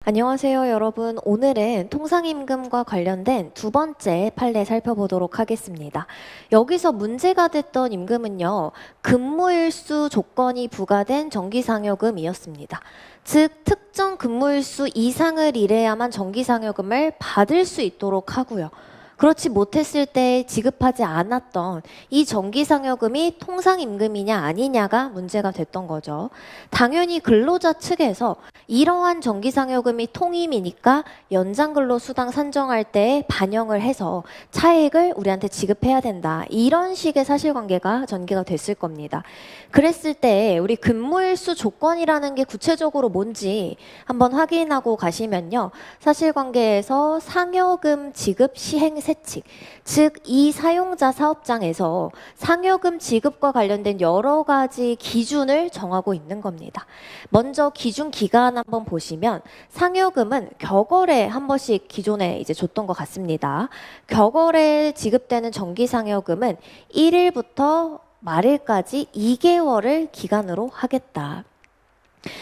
안녕하세요, 여러분. 오늘은 통상임금과 관련된 두 번째 판례 살펴보도록 하겠습니다. 여기서 문제가 됐던 임금은요, 근무일수 조건이 부과된 정기상여금이었습니다. 즉, 특정 근무일수 이상을 일해야만 정기상여금을 받을 수 있도록 하고요. 그렇지 못했을 때 지급하지 않았던 이 정기상여금이 통상임금이냐 아니냐가 문제가 됐던 거죠. 당연히 근로자 측에서 이러한 정기상여금이 통임이니까 연장근로수당 산정할 때 반영을 해서 차액을 우리한테 지급해야 된다. 이런 식의 사실관계가 전개가 됐을 겁니다. 그랬을 때 우리 근무일수 조건이라는 게 구체적으로 뭔지 한번 확인하고 가시면요. 사실관계에서 상여금 지급 시행 세칙, 즉 이 사용자 사업장에서 상여금 지급과 관련된 여러 가지 기준을 정하고 있는 겁니다. 먼저 기준 기간 한번 보시면 상여금은 격월에 한 번씩 기존에 이제 줬던 것 같습니다. 격월에 지급되는 정기 상여금은 1일부터 말일까지 2개월을 기간으로 하겠다.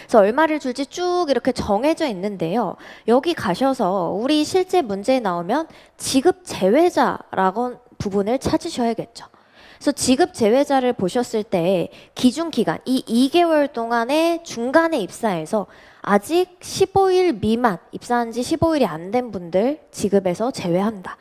그래서 얼마를 줄지 쭉 이렇게 정해져 있는데요. 여기 가셔서 우리 실제 문제에 나오면 지급 제외자라는 부분을 찾으셔야겠죠. 그래서 지급 제외자를 보셨을 때 기준 기간, 이 2개월 동안에 중간에 입사해서 아직 15일 미만, 입사한 지 15일이 안 된 분들 지급에서 제외한다.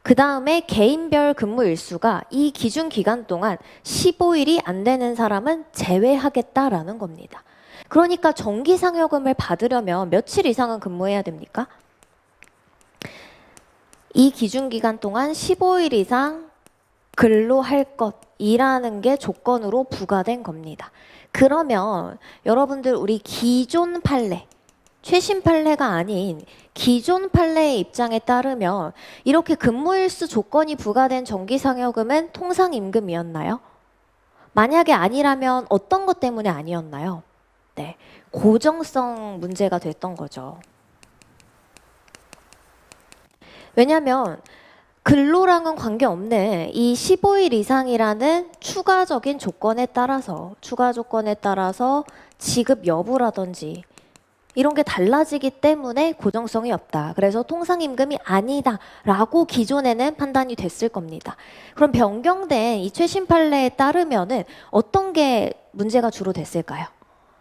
그 다음에 개인별 근무 일수가 이 기준 기간 동안 15일이 안 되는 사람은 제외하겠다라는 겁니다. 그러니까 정기상여금을 받으려면 며칠 이상은 근무해야 됩니까? 이 기준기간 동안 15일 이상 근로할 것이라는 게 조건으로 부과된 겁니다. 그러면 여러분들 우리 기존 판례, 최신 판례가 아닌 기존 판례의 입장에 따르면 이렇게 근무일수 조건이 부과된 정기상여금은 통상임금이었나요? 만약에 아니라면 어떤 것 때문에 아니었나요? 네, 고정성 문제가 됐던 거죠. 왜냐하면 근로랑은 관계없는 이 15일 이상이라는 추가 조건에 따라서 지급 여부라든지 이런 게 달라지기 때문에 고정성이 없다. 그래서 통상임금이 아니다라고 기존에는 판단이 됐을 겁니다. 그럼 변경된 이 최신 판례에 따르면은 어떤 게 문제가 주로 됐을까요?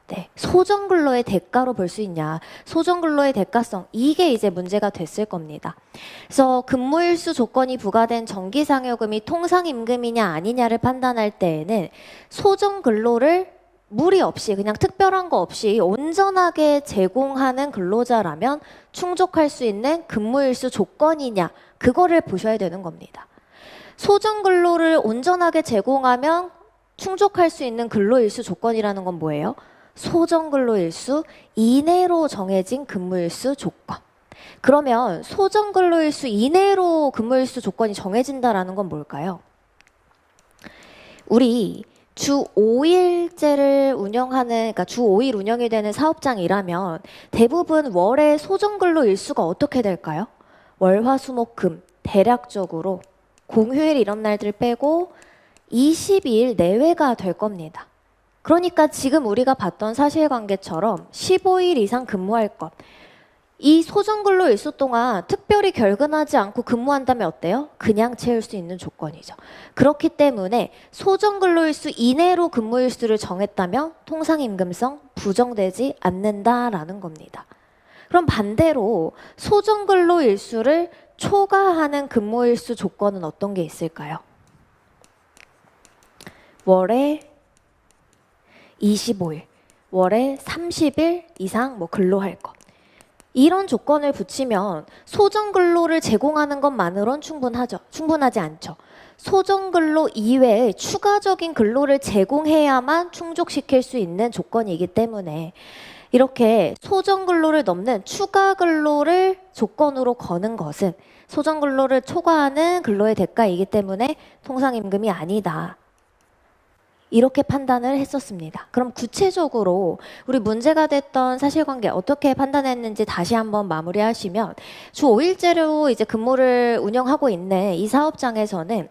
네, 소정근로의 대가로 볼 수 있냐, 소정근로의 대가성, 이게 이제 문제가 됐을 겁니다. 그래서 근무일수 조건이 부과된 정기상여금이 통상임금이냐 아니냐를 판단할 때에는 소정근로를 무리 없이 그냥 특별한 거 없이 온전하게 제공하는 근로자라면 충족할 수 있는 근무일수 조건이냐, 그거를 보셔야 되는 겁니다. 소정근로를 온전하게 제공하면 충족할 수 있는 근로일수 조건이라는 건 뭐예요? 소정근로일수 이내로 정해진 근무일수 조건. 그러면 소정근로일수 이내로 근무일수 조건이 정해진다라는 건 뭘까요? 우리 주 5일제를 운영하는, 그러니까 주 5일 운영이 되는 사업장이라면 대부분 월의 소정근로일수가 어떻게 될까요? 월, 화, 수, 목, 금 대략적으로 공휴일 이런 날들 빼고 22일 내외가 될 겁니다. 그러니까 지금 우리가 봤던 사실관계처럼 15일 이상 근무할 것. 이 소정근로 일수 동안 특별히 결근하지 않고 근무한다면 어때요? 그냥 채울 수 있는 조건이죠. 그렇기 때문에 소정근로일수 이내로 근무일수를 정했다면 통상임금성 부정되지 않는다라는 겁니다. 그럼 반대로 소정근로일수를 초과하는 근무일수 조건은 어떤 게 있을까요? 월에 25일, 월에 30일 이상 근로할 것. 이런 조건을 붙이면 소정근로를 제공하는 것만으론 충분하지 않죠. 소정근로 이외에 추가적인 근로를 제공해야만 충족시킬 수 있는 조건이기 때문에 이렇게 소정근로를 넘는 추가 근로를 조건으로 거는 것은 소정근로를 초과하는 근로의 대가이기 때문에 통상임금이 아니다. 이렇게 판단을 했었습니다. 그럼 구체적으로 우리 문제가 됐던 사실관계 어떻게 판단했는지 다시 한번 마무리하시면 주 5일제로 이제 근무를 운영하고 있는 이 사업장에서는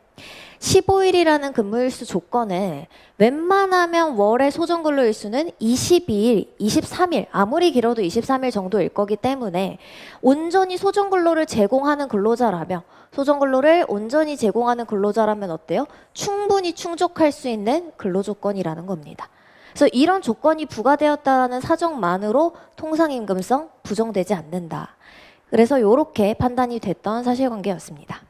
15일이라는 근무일수 조건은 웬만하면 월의 소정근로일수는 22일, 23일, 아무리 길어도 23일 정도일 거기 때문에 온전히 소정근로를 제공하는 근로자라면, 소정근로를 온전히 제공하는 근로자라면 어때요? 충분히 충족할 수 있는 근로조건이라는 겁니다. 그래서 이런 조건이 부과되었다는 사정만으로 통상임금성 부정되지 않는다. 그래서 이렇게 판단이 됐던 사실관계였습니다.